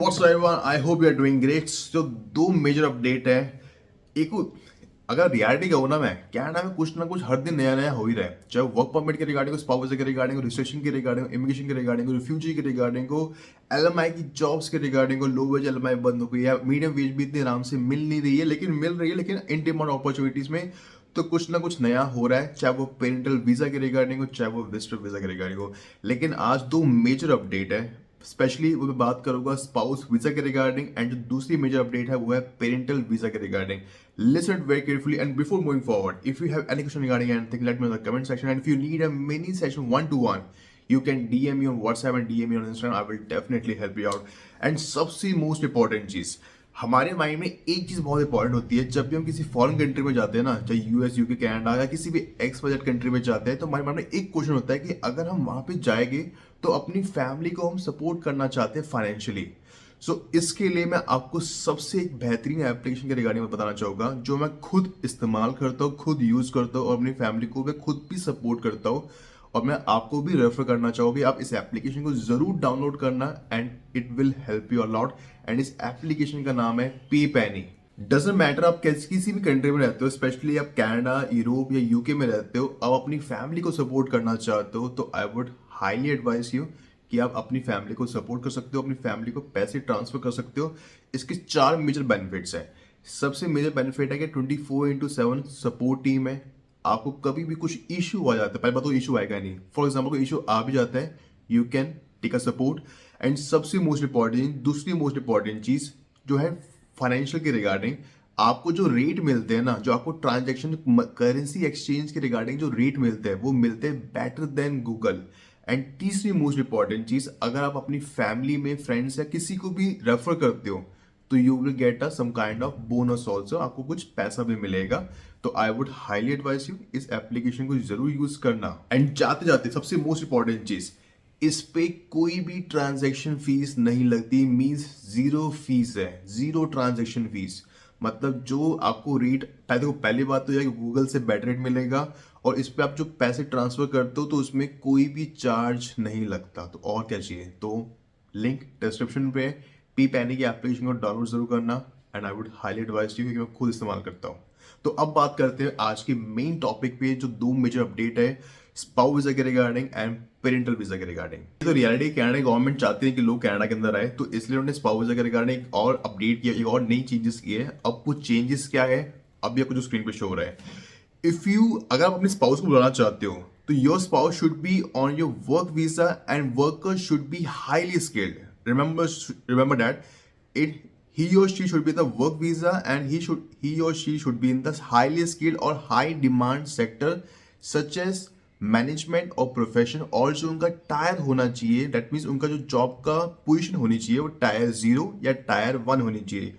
What's up everyone? I hope you are doing great. जो दो major update है, एक अगर रियलिटी कहूँ ना, मैं कनाडा में कुछ ना कुछ हर दिन नया नया हो ही रहा है। चाहे वर्क परमिट के रिगार्डिंग हो, स्पाउस के रिगार्डिंग हो, रजिस्ट्रेशन के रिगार्डिंग हो, इमिग्रेशन के रिगार्डिंग हो, रिफ्यूजी के रिगार्डिंग हो, एलएमआई की जॉब्स के रिगार्डिंग हो, लो वेज एलएमआई बंद हो गई है, मीडियम वेज भी इतनी आराम से मिल नहीं रही है, लेकिन मिल रही है, लेकिन इन डिमांड अपॉर्चुनिटीज में तो कुछ ना कुछ नया हो रहा है, चाहे वो पेरेंटल वीजा के रिगार्डिंग हो, चाहे वो विजिटर वीजा के रिगार्डिंग हो। लेकिन आज दो मेजर अपडेट है, स्पेशली वो मैं बात करूंगा स्पाउस वीजा के रिगार्डिंग, एंड जो दूसरी मेजर अपडेट है वो है पेरेंटल वीजा के regarding. Listen very carefully and before moving forward, if you have any question regarding anything, let me know in the comment section, and if you need a mini session 1-to-1, you can DM me on WhatsApp and DM me on Instagram. I will definitely help you out. And सबसे most important चीज, हमारे mind में एक चीज बहुत important होती है, जब भी हम किसी फॉरेन कंट्री में जाते हैं ना, चाहे यूएस, यूके, कनाडा या किसी भी एक्स वाई जेड कंट्री में जाते हैं, तो हमारे माइंड में एक क्वेश्चन होता है कि अगर हम वहां पे जाएंगे तो अपनी फैमिली को हम सपोर्ट करना चाहते हैं फाइनेंशियली। इसके लिए मैं आपको सबसे एक बेहतरीन एप्लीकेशन के रिगार्डिंग में बताना चाहूंगा, जो मैं खुद इस्तेमाल करता हूँ, खुद यूज करता हूँ और अपनी फैमिली को मैं खुद भी सपोर्ट करता हूँ, और मैं आपको भी रेफर करना चाहूंगी आप इस एप्लीकेशन को जरूर डाउनलोड करना, and it will help you a lot. And इस एप्लीकेशन का नाम है पे पैनी। डजेंट मैटर आप किसी भी कंट्री में रहते हो, स्पेशली आप कनाडा, यूरोप या यूके में रहते हो, आप अपनी फैमिली को सपोर्ट करना चाहते हो, तो I would highly advise you कि आप अपनी फैमिली को सपोर्ट कर सकते हो, अपनी फैमिली को पैसे ट्रांसफर कर सकते हो। इसके चार मेजर बेनिफिट्स हैं। सबसे मेजर बेनिफिट है कि 24/7 सपोर्ट टीम है। आपको कभी भी कुछ इशू आ जाता है, पहले बात तो इशू आएगा नहीं, फॉर एग्जाम्पल कोई इशू आ भी जाता है, you can take a support. And सबसे मोस्ट इंपॉर्टेंट, दूसरी मोस्ट इंपॉर्टेंट चीज जो है फाइनेंशियल के रिगार्डिंग, आपको जो रेट मिलते हैं ना, जो आपको ट्रांजेक्शन करेंसी एक्सचेंज के रिगार्डिंग जो रेट मिलते हैं, वो मिलते हैं बेटर देन गूगल। एंड तीसरी मोस्ट इंपॉर्टेंट चीज, अगर आप अपनी फैमिली में फ्रेंड्स या किसी को भी रेफर करते हो, तो you will get a some kind of bonus also, आपको कुछ पैसा भी मिलेगा। तो I would highly advise you इस एप्लीकेशन को जरूर यूज करना। एंड जाते जाते सबसे मोस्ट इंपॉर्टेंट चीज, इस पे कोई भी ट्रांजैक्शन फीस नहीं लगती, मींस जीरो फीस है, जीरो ट्रांजैक्शन फीस। मतलब जो आपको रेट, पहली बात तो यह कि गूगल से बेटर रेट मिलेगा, और इस पे आप जो पैसे ट्रांसफर करते हो तो उसमें कोई भी चार्ज नहीं लगता। तो और क्या चाहिए? तो लिंक डिस्क्रिप्शन पे, पी पैनी की एप्लीकेशन को डाउनलोड जरूर करना, and I would highly advise you, क्योंकि मैं खुद इस्तेमाल करता हूँ। तो अब बात करते हैं आज के मेन टॉपिक पे, जो दो मेजर अपडेट है स्पाउस वीजा के रिगार्डिंग एंड पेरेंटल वीजा के रिगार्डिंग। तो रियलिटी कनाडा गवर्नमेंट चाहती है कि लोग कनाडा के अंदर आए, तो इसलिए उन्होंने स्पाउस वीजा के रिगार्डिंग एक और अपडेट किया, एक और नई चेंजेस किए हैं। अब कुछ चेंजेस क्या है, अभी आपको जो स्क्रीन पे शो हो रहा है, इफ यू, अगर आप अपने स्पाउस को बुलाना चाहते हो, तो your spouse should be on your work visa and worker should be highly skilled. Remember that it he or she should be the work visa, and he or she should be in the highly skilled or high demand sector such as management और profession, और जो उनका tyre होना चाहिए, that means उनका जो job का position होनी चाहिए वो टायर 0 या टायर 1 होनी चाहिए।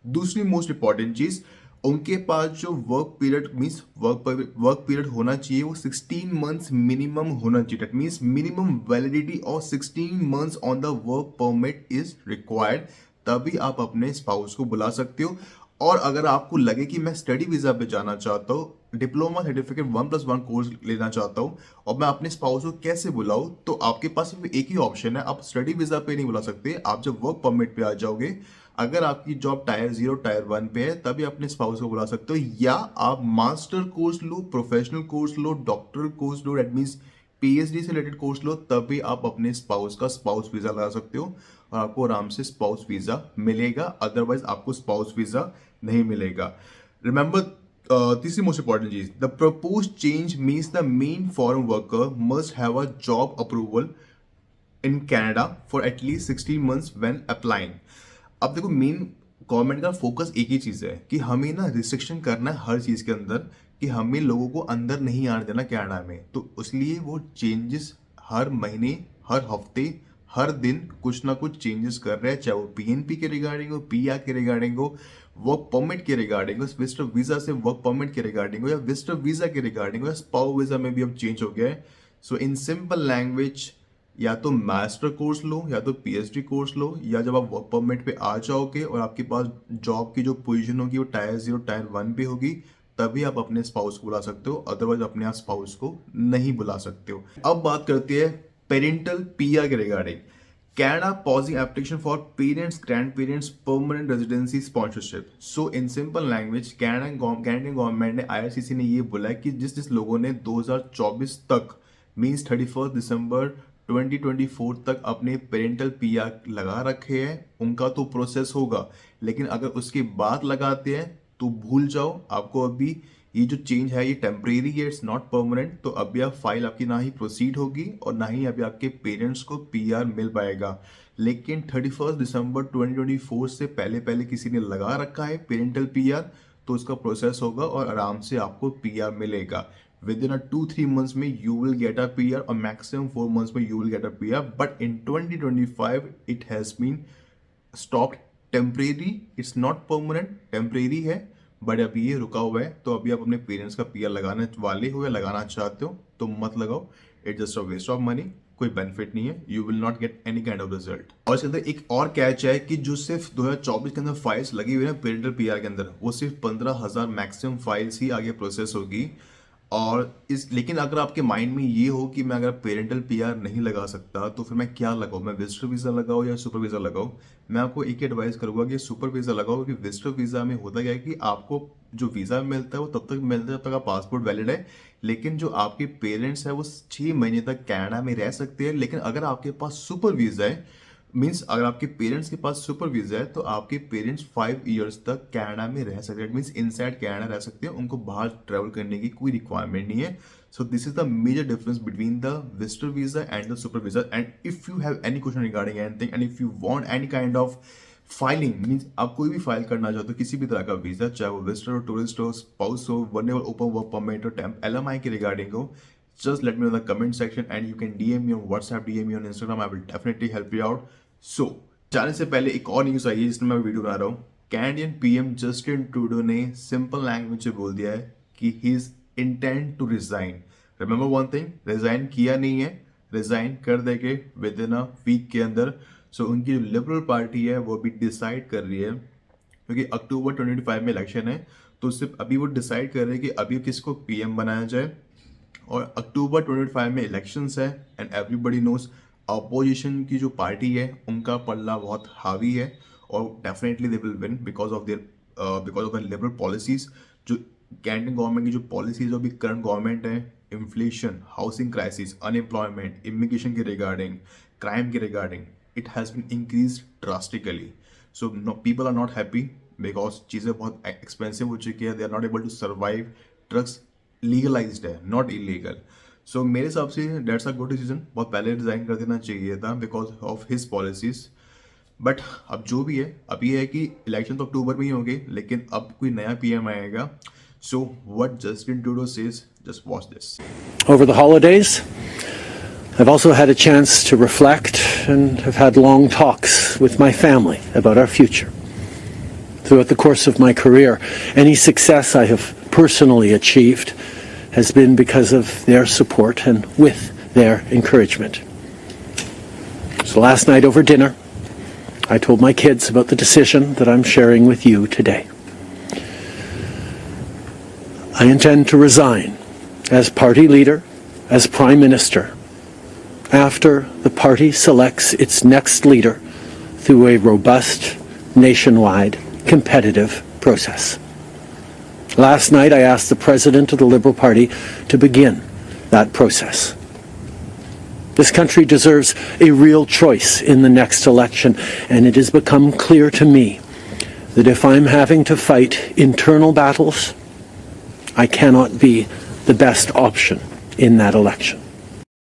दूसरी मोस्ट इंपॉर्टेंट चीज, उनके पास जो work period means work period होना चाहिए वो 16 मंथ्स मिनिमम होना चाहिए। That means minimum validity of 16 months on the work permit is required, तभी आप अपने स्पाउस को बुला सकते हो। और अगर आपको लगे कि मैं स्टडी वीजा पे जाना चाहता हूँ, डिप्लोमा सर्टिफिकेट 1+1 कोर्स लेना चाहता हूँ, और मैं अपने स्पाउस को कैसे बुलाऊं, तो आपके पास एक ही ऑप्शन है। आप स्टडी वीजा पे नहीं बुला सकते, आप जब वर्क परमिट पे आ जाओगे, अगर आपकी जॉब टायर 0 टायर 1 पे है, तभी अपने स्पाउस को बुला सकते हो। या आप master course low, professional course low, doctoral course low, that means PhD से रिलेटेड कोर्स लो, तभी आप अपने स्पाउस का स्पाउस वीजा लगा सकते हो, और आपको आराम से स्पाउस वीजा मिलेगा। अदरवाइज आपको स्पाउस वीजा नहीं मिलेगा। रिमेंबर, तीसरी मोस्ट इंपॉर्टेंट चीज, the propose change means the main foreign worker must have a job approval in Canada for at least 16 months when applying. अब देखो, मेन गवर्नमेंट का फोकस एक ही चीज है कि हमें ना रिस्ट्रिक्शन करना है हर चीज के अंदर, कि हमें लोगों को अंदर नहीं आने देना कनाडा में। तो इसलिए वो चेंजेस हर महीने, हर हफ्ते, हर दिन कुछ ना कुछ चेंजेस कर रहे हैं, चाहे वो पीएनपी के रिगार्डिंग हो, पीआर के रिगार्डिंग हो, वर्क परमिट के रिगार्डिंग हो, विजिटर वीजा से वर्क परमिट के रिगार्डिंग हो, या विजिटर वीजा के रिगार्डिंग हो, या स्पाउस वीजा में भी अब चेंज हो गया है। सो इन सिंपल लैंग्वेज, या तो मास्टर कोर्स लो, या तो पीएचडी कोर्स लो, या जब आप वर्क परमिट पे आ जाओगे और आपके पास जॉब की जो पोजीशन होगी वो टायर 0 टायर 1 पे होगी, तभी आप अपने स्पाउस को बुला सकते हो। अदरवाइज अपने आप स्पाउस को नहीं बुला सकते हो। अब बात करते हैं पेरेंटल पीआर के regarding. Canada pausing application for parents, grandparents, permanent residency sponsorship. So in simple language, Canadian government ने IRCC ने ये बोला कि जिस लोगों ने 2024 तक मीन्स 31 दिसंबर 2024 तक अपने पेरेंटल PR लगा रखे हैं उनका तो प्रोसेस होगा, लेकिन अगर उसके बाद लगाते हैं तो भूल जाओ, आपको अभी ये जो चेंज है ये टेम्परेरी है, इट्स नॉट परमानेंट। तो अभी आप फाइल आपकी ना ही प्रोसीड होगी और ना ही अभी आपके पेरेंट्स को PR मिल पाएगा। लेकिन 31 दिसंबर 2024 से पहले किसी ने लगा रखा है पेरेंटल PR तो उसका प्रोसेस होगा और आराम से आपको PR मिलेगा। विद इन 2-3 मंथ्स में you will get a PR और मैक्सिमम 4 मंथ्स में you will get a PR, but in 2025 it has been stopped temporary, it's not permanent, temporary है बट अभी ये रुका हुआ है। तो अभी आप अपने पेरेंट्स का PR लगाने वाले हो या लगाना चाहते हो तो मत लगाओ, it's just a waste of money, कोई बेनिफिट नहीं है, you will not get any kind of result. और इसके अंदर एक और कैच है कि जो सिर्फ 2024 के अंदर फाइल्स लगी हुई है पेरेंटल PR के अंदर, वो सिर्फ 15,000 मैक्सिमम फाइल्स ही आगे प्रोसेस होगी। और लेकिन अगर आपके माइंड में ये हो कि मैं अगर पेरेंटल PR नहीं लगा सकता तो फिर मैं क्या लगाऊं, मैं विजिटर वीज़ा लगाऊं या सुपर वीज़ा लगाऊं, मैं आपको एक एडवाइस करूंगा कि सुपर वीज़ा लगाओ। क्योंकि विजिटर वीज़ा में होता क्या है कि आपको जो वीज़ा मिलता है वो तब तक मिलता है जब तक आप पासपोर्ट वैलिड है, लेकिन जो आपके पेरेंट्स है वो 6 महीने तक कनाडा में रह सकते हैं। लेकिन अगर आपके पास सुपर वीज़ा है, मीन्स अगर आपके पेरेंट्स के पास सुपर वीजा है तो आपके पेरेंट्स 5 इयर्स तक कनाडा में रह सकते हैं, मीन्स इनसाइड कनाडा रह सकते हैं, उनको बाहर ट्रेवल करने की कोई रिक्वायरमेंट नहीं है। So this is the major difference between the visitor visa and the super visa. And if you have any question regarding anything and if you want any kind of filing, means आप कोई भी file करना चाहते हो किसी भी तरह का वीजा, चाहे वो विजिटर हो, टूरिस्ट हो, स्पाउस हो, वनएवर ओपन वर्क परमिट हो, टेम्प LMI के रिगार्डिंग हो, just let me know in the comment section and you can DM me on WhatsApp, DM me on Instagram, I will definitely help you out. So जाने से पहले एक और news आई है जिसमें मैं वीडियो बना रहा हूँ। कैनेडियन PM जस्टिन ट्रूडो ने सिंपल लैंग्वेज में बोल दिया है कि he is intent to resign. Remember one thing, resign किया नहीं है, रिजाइन कर देंगे विद इन अ वीक के अंदर। सो उनकी जो लिबरल पार्टी है वो भी डिसाइड कर रही है, क्योंकि अक्टूबर 2025 में इलेक्शन है, तो सिर्फ अभी वो डिसाइड कर रहे हैं कि अभी किसको PM बनाया जाए। और अक्टूबर 2025 में इलेक्शंस है एंड एवरीबडी नोज अपोजिशन की जो पार्टी है उनका पल्ला बहुत हावी है और definitely they will win because of the liberal policies. जो कैनेडियन गवर्नमेंट की जो पॉलिसीज अभी करंट गवर्नमेंट है, inflation, housing crisis, unemployment, immigration के रिगार्डिंग, क्राइम के regarding, it has been increase drastically. So people are not happy because चीज़ें बहुत expensive हो चुकी है, they are not able to survive. Drugs legalized है, नॉट इलीगल। सो मेरे हिसाब से डेट्स अ गुड डिसीजन, बहुत पहले डिज़ाइन कर देना चाहिए था because of his policies. But अब जो भी है, अब ये है कि इलेक्शन तो अक्टूबर में ही होंगे, लेकिन अब कोई नया PM आएगा। So what Justin Trudeau says, just watch this. Over the holidays, I've also had a chance to reflect and have had long talks with my family about our future. Throughout the course of my career, any success I have personally achieved has been because of their support and with their encouragement. So last night over dinner, I told my kids about the decision that I'm sharing with you today. I intend to resign as party leader, as Prime Minister, after the party selects its next leader through a robust, nationwide, competitive process. Last night, I asked the President of the Liberal Party to begin that process. This country deserves a real choice in the next election, and it has become clear to me that if I'm having to fight internal battles, I cannot be the best option in that election.